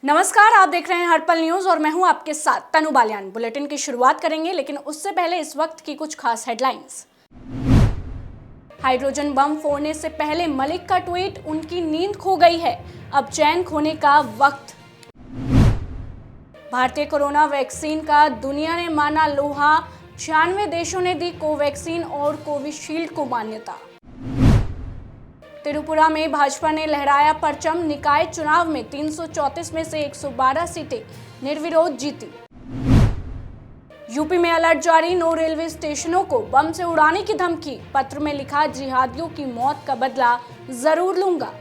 नमस्कार, आप देख रहे हैं हर्पल न्यूज और मैं हूं आपके साथ तनु बालियान। बुलेटिन की शुरुआत करेंगे, लेकिन उससे पहले इस वक्त की कुछ खास हेडलाइंस। हाइड्रोजन बम फोड़ने से पहले मलिक का ट्वीट, उनकी नींद खो गई है, अब चैन खोने का वक्त। भारतीय कोरोना वैक्सीन का दुनिया ने माना लोहा, 96 देशों ने दी कोवैक्सीन और कोविशील्ड को मान्यता। त्रिपुरा में भाजपा ने लहराया परचम, निकाय चुनाव में 334 में से 112 सीटें निर्विरोध जीती। यूपी में अलर्ट जारी, 9 रेलवे स्टेशनों को बम से उड़ाने की धमकी, पत्र में लिखा जिहादियों की मौत का बदला जरूर लूंगा।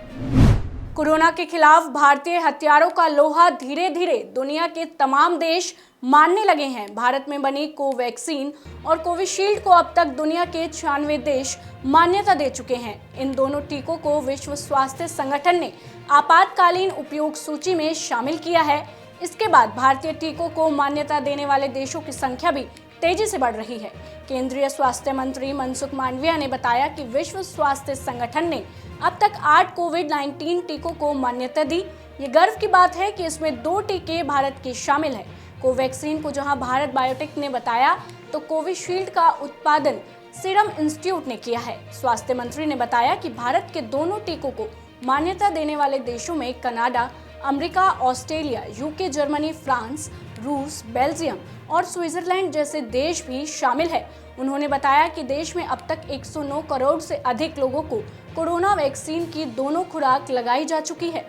कोरोना के खिलाफ भारतीय हथियारों का लोहा धीरे धीरे दुनिया के तमाम देश मानने लगे हैं। भारत में बनी कोवैक्सीन और कोविशील्ड को अब तक दुनिया के 96 देश मान्यता दे चुके हैं। इन दोनों टीकों को विश्व स्वास्थ्य संगठन ने आपातकालीन उपयोग सूची में शामिल किया है। इसके बाद भारतीय टीकों को मान्यता देने वाले देशों की संख्या भी तेजी से बढ़ रही है। केंद्रीय स्वास्थ्य मंत्री मनसुख मांडविया ने बताया कि विश्व स्वास्थ्य संगठन ने अब तक 8 कोविड-19 टीकों को मान्यता दी। ये गर्व की बात है कि इसमें 2 टीके भारत के शामिल हैं। कोवैक्सीन को जहां भारत बायोटेक ने बताया, तो कोविशील्ड का उत्पादन सीरम इंस्टीट्यूट ने किया है। स्वास्थ्य मंत्री ने बताया कि भारत के दोनों टीकों को मान्यता देने वाले देशों में Canada, America, Australia, UK, Germany, France, रूस, बेल्जियम और स्विट्जरलैंड जैसे देश भी शामिल है। उन्होंने बताया कि देश में अब तक 109 करोड़ से अधिक लोगों को कोरोना वैक्सीन की दोनों खुराक लगाई जा चुकी है।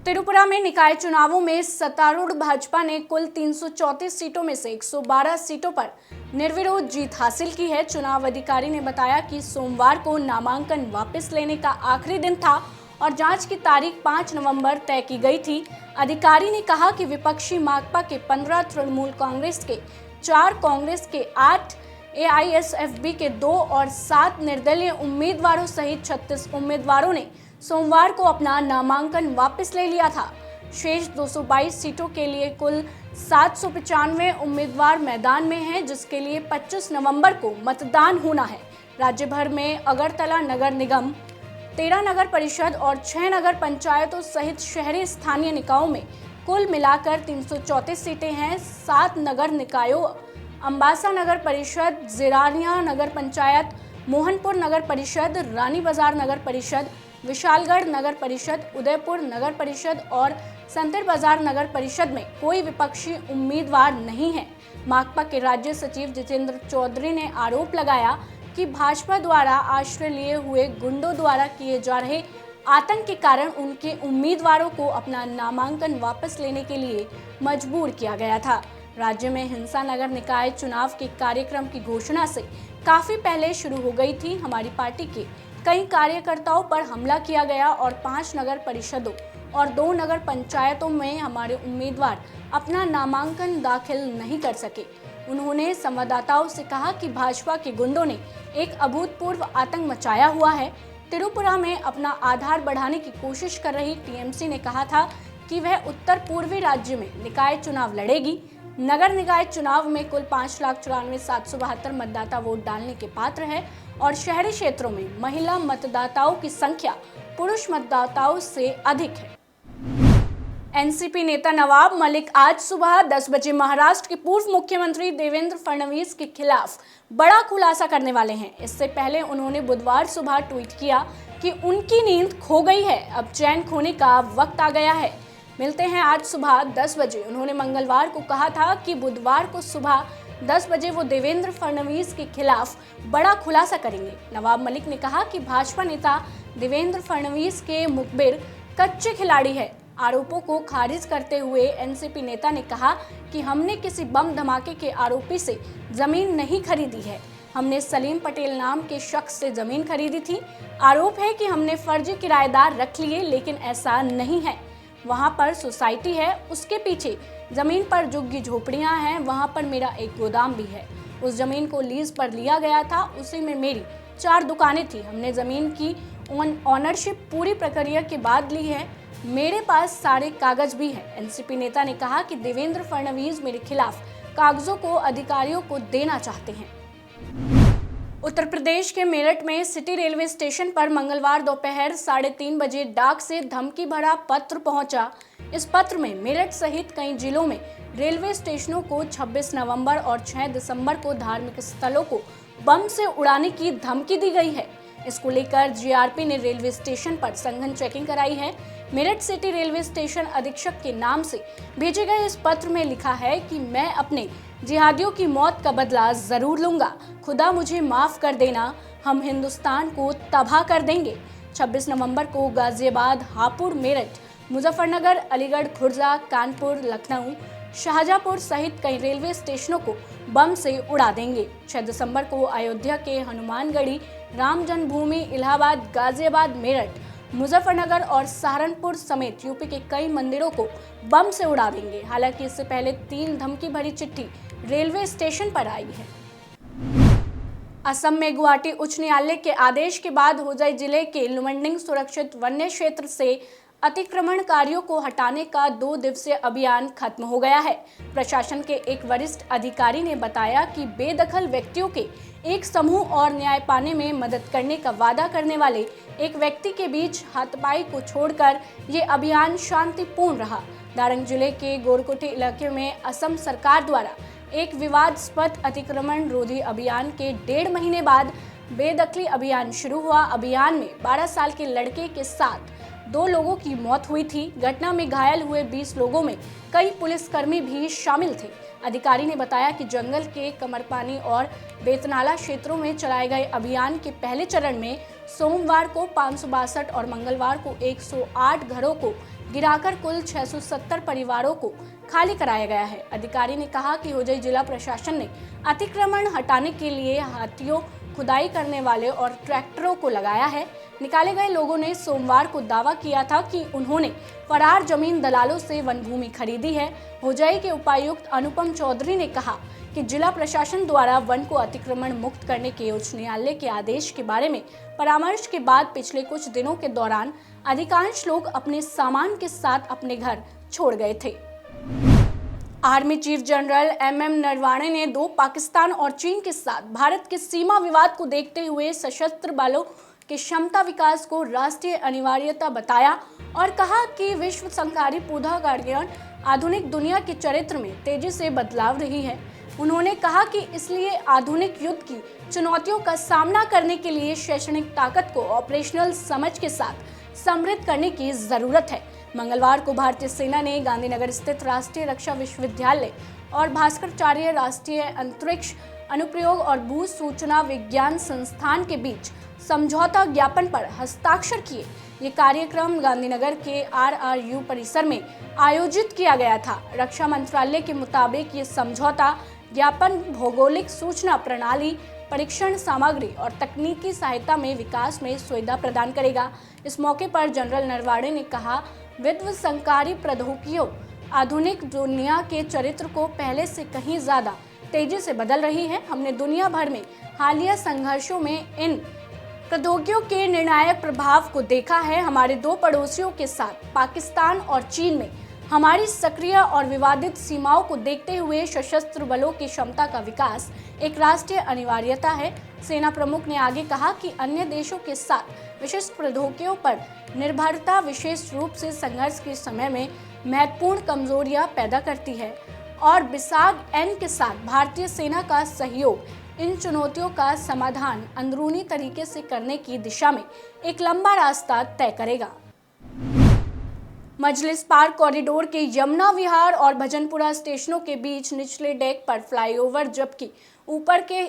त्रिपुरा में निकाय चुनावों में सत्तारूढ़ भाजपा ने कुल 334 सीटों में से 112 सीटों पर निर्विरोध जीत हासिल की है। चुनाव अधिकारी ने बताया कि सोमवार को नामांकन वापस लेने का आखिरी दिन था और जांच की तारीख 5 नवंबर तय की गई थी। अधिकारी ने कहा कि विपक्षी माकपा के 15, तृणमूल कांग्रेस के 4, कांग्रेस के 8, एआईएसएफबी के 2 और 7 निर्दलीय उम्मीदवारों सहित 36 उम्मीदवारों ने सोमवार को अपना नामांकन वापस ले लिया था। शेष 222 सीटों के लिए कुल 795 उम्मीदवार मैदान में हैं, जिसके लिए 25 नवंबर को मतदान होना है। राज्य भर में अगरतला नगर निगम, 13 नगर परिषद और 6 नगर पंचायतों सहित शहरी स्थानीय निकायों में कुल मिलाकर 334 सीटें हैं। 7 नगर निकायों अम्बासा नगर परिषद, जिरानिया नगर पंचायत, मोहनपुर नगर परिषद, रानी बाजार नगर परिषद, विशालगढ़ नगर परिषद, उदयपुर नगर परिषद और संतर बाजार नगर परिषद में कोई विपक्षी उम्मीदवार नहीं है। माकपा के राज्य सचिव जितेंद्र चौधरी ने आरोप लगाया कि भाजपा द्वारा आश्रय लिए हुए गुंडों द्वारा किए जा रहे आतंक के कारण उनके उम्मीदवारों को अपना नामांकन वापस लेने के लिए मजबूर किया गया था। राज्य में हिंसा नगर निकाय चुनाव के कार्यक्रम की घोषणा से काफी पहले शुरू हो गई थी। हमारी पार्टी के कई कार्यकर्ताओं पर हमला किया गया और 5 नगर परिषदों और 2 नगर पंचायतों में हमारे उम्मीदवार अपना नामांकन दाखिल नहीं कर सके। उन्होंने संवाददाताओं से कहा कि भाजपा के गुंडों ने एक अभूतपूर्व आतंक मचाया हुआ है। त्रिपुरा में अपना आधार बढ़ाने की कोशिश कर रही टीएमसी ने कहा था कि वह उत्तर पूर्वी राज्य में निकाय चुनाव लड़ेगी। नगर निकाय चुनाव में कुल 5,94,772 मतदाता वोट डालने के पात्र है और शहरी क्षेत्रों में महिला मतदाताओं की संख्या पुरुष मतदाताओं से अधिक है। एनसीपी नेता नवाब मलिक आज सुबह 10 बजे महाराष्ट्र के पूर्व मुख्यमंत्री देवेंद्र फडणवीस के खिलाफ बड़ा खुलासा करने वाले हैं। इससे पहले उन्होंने बुधवार सुबह ट्वीट किया कि उनकी नींद खो गई है, अब चैन खोने का वक्त आ गया है। मिलते हैं आज सुबह 10 बजे। उन्होंने मंगलवार को कहा था कि बुधवार को सुबह 10 बजे वो देवेंद्र फडणवीस के खिलाफ बड़ा खुलासा करेंगे। नवाब मलिक ने कहा कि भाजपा नेता देवेंद्र फडणवीस के मुखबिर कच्चे खिलाड़ी है। आरोपों को खारिज करते हुए एनसीपी नेता ने कहा कि हमने किसी बम धमाके के आरोपी से जमीन नहीं खरीदी है, हमने सलीम पटेल नाम के शख्स से जमीन खरीदी थी। आरोप है कि हमने फर्जी किराएदार रख लिए, लेकिन ऐसा नहीं है। वहां पर सोसाइटी है, उसके पीछे जमीन पर झुग्गी झोपड़ियां हैं, वहां पर मेरा एक गोदाम भी है। उस जमीन को लीज पर लिया गया था, उसी में मेरी 4 दुकानें थी। हमने जमीन की ऑनरशिप पूरी प्रक्रिया के बाद ली है। मेरे पास सारे कागज भी हैं। एनसीपी नेता ने कहा कि देवेंद्र फडणवीस मेरे खिलाफ कागजों को अधिकारियों को देना चाहते हैं। उत्तर प्रदेश के मेरठ में सिटी रेलवे स्टेशन पर मंगलवार दोपहर 3:30 बजे डाक से धमकी भरा पत्र पहुंचा। इस पत्र में मेरठ सहित कई जिलों में रेलवे स्टेशनों को 26 नवंबर और 6 दिसंबर को धार्मिक स्थलों को बम से उड़ाने की धमकी दी गई है। इसको लेकर जीआरपी ने रेलवे स्टेशन पर सघन चेकिंग कराई है। मेरठ सिटी रेलवे स्टेशन अधीक्षक के नाम से भेजे गए इस पत्र में लिखा है कि मैं अपने जिहादियों की मौत का बदला जरूर लूंगा। खुदा मुझे माफ कर देना, हम हिंदुस्तान को तबाह कर देंगे। 26 नवंबर को गाजियाबाद, हापुड़, मेरठ, मुजफ्फरनगर, अलीगढ़, खुर्जा, कानपुर, लखनऊ, शाहजहांपुर सहित कई रेलवे स्टेशनों को बम से उड़ा देंगे। 6 दिसंबर को अयोध्या के हनुमानगढ़ी, राम जन्मभूमि, इलाहाबाद, गाजियाबाद, मेरठ, मुजफ्फरनगर और सहारनपुर समेत यूपी के कई मंदिरों को बम से उड़ा देंगे। हालांकि इससे पहले 3 धमकी भरी चिट्ठी रेलवे स्टेशन पर आई है। असम में गुवाहाटी उच्च न्यायालय के आदेश के बाद होजाई जिले के लुमडिंग सुरक्षित वन्य क्षेत्र से अतिक्रमणकारियों को हटाने का 2 दिवसीय अभियान खत्म हो गया है। प्रशासन के एक वरिष्ठ अधिकारी ने बताया कि बेदखल व्यक्तियों के एक समूह और न्याय पाने में मदद करने का वादा करने वाले एक व्यक्ति के बीच हाथापाई को छोड़कर ये अभियान शांतिपूर्ण रहा। दारंग जिले के गोरकोटी इलाके में असम सरकार द्वारा एक विवादास्पद अतिक्रमण रोधी अभियान के 1.5 महीने बाद बेदखली अभियान शुरू हुआ। अभियान में 12 साल के लड़के के साथ 2 लोगों की मौत हुई थी। घटना में घायल हुए 20 लोगों में कई पुलिसकर्मी भी शामिल थे। अधिकारी ने बताया कि जंगल के कमरपानी और बेतनाला क्षेत्रों में चलाए गए अभियान के पहले चरण में सोमवार को 562 और मंगलवार को 108 घरों को गिराकर कुल 670 परिवारों को खाली कराया गया है। अधिकारी ने कहा कि होजाई जिला प्रशासन ने अतिक्रमण हटाने के लिए हाथियों, खुदाई करने वाले और ट्रैक्टरों को लगाया है। निकाले गए लोगों ने सोमवार को दावा किया था कि उन्होंने फरार जमीन दलालों से वन भूमि खरीदी है। होजाई के उपायुक्त अनुपम चौधरी ने कहा कि जिला प्रशासन द्वारा वन को अतिक्रमण मुक्त करने के उच्च न्यायालय के आदेश के बारे में परामर्श के बाद पिछले कुछ दिनों के दौरान अधिकांश लोग अपने सामान के साथ अपने घर छोड़ गए थे। Army chief general MM Naravane ने 2 पाकिस्तान और चीन के साथ भारत के सीमा विवाद को देखते हुए सशस्त्र बलों के क्षमता विकास को राष्ट्रीय अनिवार्यता बताया और कहा कि विश्व संहारी पौधा गार्डियन आधुनिक दुनिया के चरित्र में तेजी से बदलाव रही है। उन्होंने कहा कि इसलिए आधुनिक युद्ध की चुनौतियों का सामना करने के लिए शैक्षणिक ताकत को ऑपरेशनल समझ के साथ समृद्ध करने की जरूरत है। मंगलवार को भारतीय सेना ने गांधीनगर स्थित राष्ट्रीय रक्षा विश्वविद्यालय और भास्कराचार्य राष्ट्रीय अंतरिक्ष अनुप्रयोग और भू सूचना विज्ञान संस्थान के बीच समझौता ज्ञापन पर हस्ताक्षर किए। ये कार्यक्रम गांधीनगर के RRU परिसर में आयोजित किया गया था। रक्षा मंत्रालय के मुताबिक ये समझौता ज्ञापन भौगोलिक सूचना प्रणाली, परीक्षण सामग्री और तकनीकी सहायता में विकास में सुविधा प्रदान करेगा। इस मौके पर जनरल नरवाणे ने कहा, विध्वंसकारी प्रौद्योगिकियों आधुनिक दुनिया के चरित्र को पहले से कहीं ज्यादा तेजी से बदल रही है। हमने दुनिया भर में हालिया संघर्षों में इन प्रौद्योगिकियों के निर्णायक प्रभाव को देखा है। हमारे 2 पड़ोसियों के साथ पाकिस्तान और चीन में हमारी सक्रिय और विवादित सीमाओं को देखते हुए सशस्त्र बलों की क्षमता का विकास एक राष्ट्रीय अनिवार्यता है। सेना प्रमुख ने आगे कहा कि अन्य देशों के साथ विशिष्ट प्रौद्योगिकियों पर निर्भरता विशेष रूप से संघर्ष के समय में महत्वपूर्ण कमजोरियां पैदा करती है और बिसाग-N के साथ भारतीय सेना का सहयोग इन चुनौतियों का समाधान अंदरूनी तरीके से करने की दिशा में एक लंबा रास्ता तय करेगा। मजलिस पार्क कॉरिडोर के यमुना विहार और भजनपुरा स्टेशनों के बीच निचले डेक पर फ्लाईओवर जबकि ऊपर के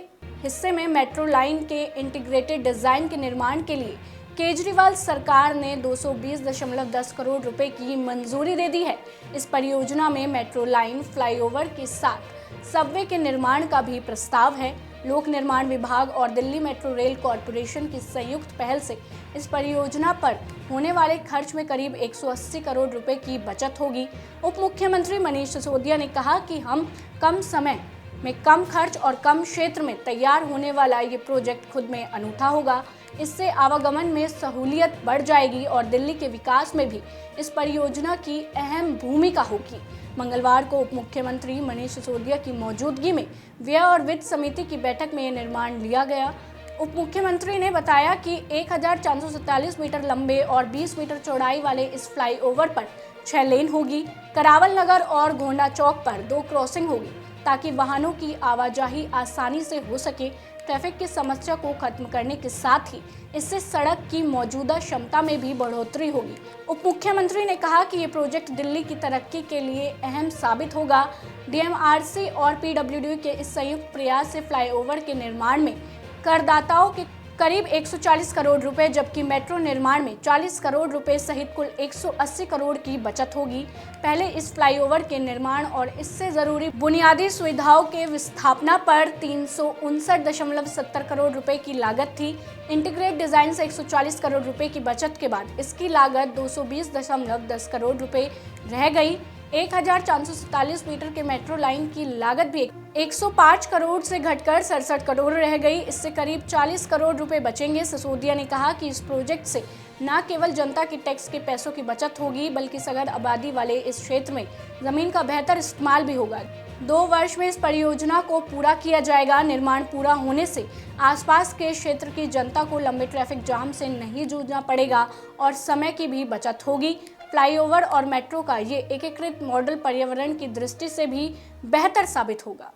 हिस्से में मेट्रो लाइन के इंटीग्रेटेड डिजाइन के निर्माण के लिए केजरीवाल सरकार ने 220.10 करोड़ रुपए की मंजूरी दे दी है। इस परियोजना में मेट्रो लाइन, फ्लाईओवर के साथ सबवे के निर्माण का भी प्रस्ताव है। लोक निर्माण विभाग और दिल्ली मेट्रो रेल कॉरपोरेशन की संयुक्त पहल से इस परियोजना पर होने वाले खर्च में करीब 180 करोड़ रुपए की बचत होगी। उप मुख्यमंत्री मनीष सिसोदिया ने कहा कि हम कम समय में कम खर्च और कम क्षेत्र में तैयार होने वाला ये प्रोजेक्ट खुद में अनूठा होगा। इससे आवागमन में सहूलियत बढ़ जाएगी और दिल्ली के विकास में भी इस परियोजना की अहम भूमिका होगी। मंगलवार को उप मुख्यमंत्री मनीष सिसोदिया की मौजूदगी में व्यय और वित्त समिति की बैठक में यह निर्माण लिया गया। उप मुख्यमंत्री ने बताया कि 1447 मीटर लंबे और 20 मीटर चौड़ाई वाले इस फ्लाईओवर पर 6 लेन होगी। करावल नगर और गोंडा चौक पर 2 क्रॉसिंग होगी ताकि वाहनों की आवाजाही आसानी से हो सके। ट्रैफिक की समस्या को खत्म करने के साथ ही इससे सड़क की मौजूदा क्षमता में भी बढ़ोतरी होगी। उप मुख्यमंत्री ने कहा कि ये प्रोजेक्ट दिल्ली की तरक्की के लिए अहम साबित होगा। डीएमआरसी और पीडब्ल्यूडी के इस संयुक्त प्रयास से फ्लाईओवर के निर्माण में करदाताओं के करीब 140 करोड़ रुपए, जबकि मेट्रो निर्माण में 40 करोड़ रुपए सहित कुल 180 करोड़ की बचत होगी। पहले इस फ्लाईओवर के निर्माण और इससे जरूरी बुनियादी सुविधाओं के विस्थापना पर 359.70 करोड़ रुपए की लागत थी। इंटीग्रेट डिजाइन से 140 करोड़ रुपए की बचत के बाद इसकी लागत 220.10 करोड़ रुपए रह गई। 1447 मीटर के मेट्रो लाइन की लागत भी 105 करोड़ से घटकर 67 करोड़ रह गई। इससे करीब 40 करोड़ रुपए बचेंगे। सिसोदिया ने कहा कि इस प्रोजेक्ट से न केवल जनता की टैक्स के पैसों की बचत होगी, बल्कि सघन आबादी वाले इस क्षेत्र में जमीन का बेहतर इस्तेमाल भी होगा। 2 वर्ष में इस परियोजना को पूरा किया जाएगा। निर्माण पूरा होने से आसपास के क्षेत्र की जनता को लंबे ट्रैफिक जाम से नहीं जूझना पड़ेगा और समय की भी बचत होगी। फ्लाईओवर और मेट्रो का ये एकीकृत मॉडल पर्यावरण की दृष्टि से भी बेहतर साबित होगा।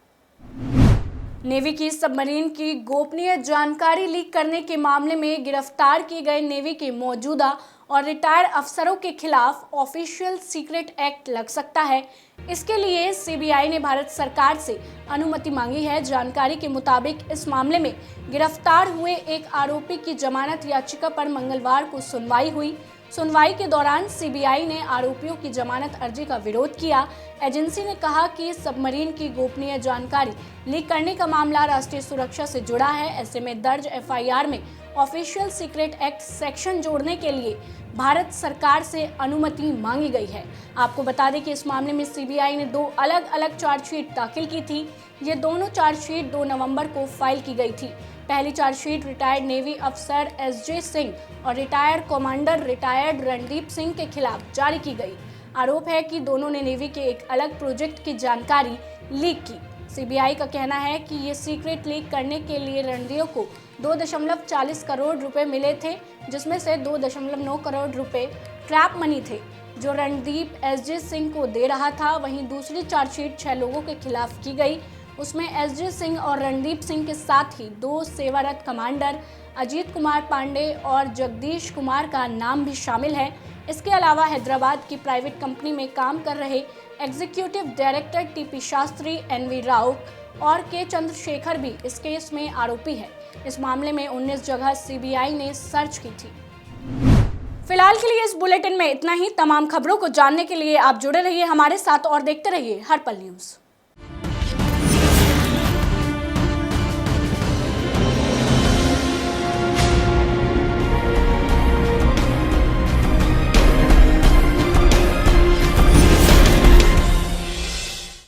नेवी की सबमरीन की गोपनीय जानकारी लीक करने के मामले में गिरफ्तार किए गए नेवी के मौजूदा और रिटायर अफसरों के खिलाफ ऑफिशियल सीक्रेट एक्ट लग सकता है। इसके लिए सीबीआई ने भारत सरकार से अनुमति मांगी है। जानकारी के मुताबिक इस मामले में गिरफ्तार हुए एक आरोपी की जमानत याचिका पर मंगलवार को सुनवाई हुई। सुनवाई के दौरान सीबीआई ने आरोपियों की जमानत अर्जी का विरोध किया। एजेंसी ने कहा कि सबमरीन की गोपनीय जानकारी लीक करने का मामला राष्ट्रीय सुरक्षा से जुड़ा है। ऐसे में दर्ज एफआईआर में ऑफिशियल सीक्रेट एक्ट सेक्शन जोड़ने के लिए भारत सरकार से अनुमति मांगी गई है। आपको बता दें कि इस मामले में सीबीआई ने 2 अलग अलग चार्जशीट दाखिल की थी। ये दोनों चार्जशीट 2 नवंबर को फाइल की गई थी। पहली चार्जशीट रिटायर्ड नेवी अफसर एसजे सिंह और retired commander retired Randeep Singh के खिलाफ जारी की गई। आरोप है कि दोनों ने नेवी के एक अलग प्रोजेक्ट की जानकारी लीक की। सीबीआई का कहना है कि ये सीक्रेट लीक करने के लिए रणदीप को 2.40 करोड़ रुपए मिले थे, जिसमें से 2.9 करोड़ रुपए ट्रैप मनी थे जो रणदीप एसजे सिंह को दे रहा था। वहीं दूसरी चार्जशीट 6 लोगों के खिलाफ की गई। उसमें एसजे सिंह और रणदीप सिंह के साथ ही 2 सेवारत कमांडर अजीत कुमार पांडे और जगदीश कुमार का नाम भी शामिल है। इसके अलावा हैदराबाद की प्राइवेट कंपनी में काम कर रहे executive director TP Shastri, NV Rao और के चंद्रशेखर भी इस केस में आरोपी है। इस मामले में 19 जगह सीबीआई ने सर्च की थी। फिलहाल के लिए इस बुलेटिन में इतना ही। तमाम खबरों को जानने के लिए आप जुड़े रहिए हमारे साथ और देखते रहिए हर पल न्यूज़।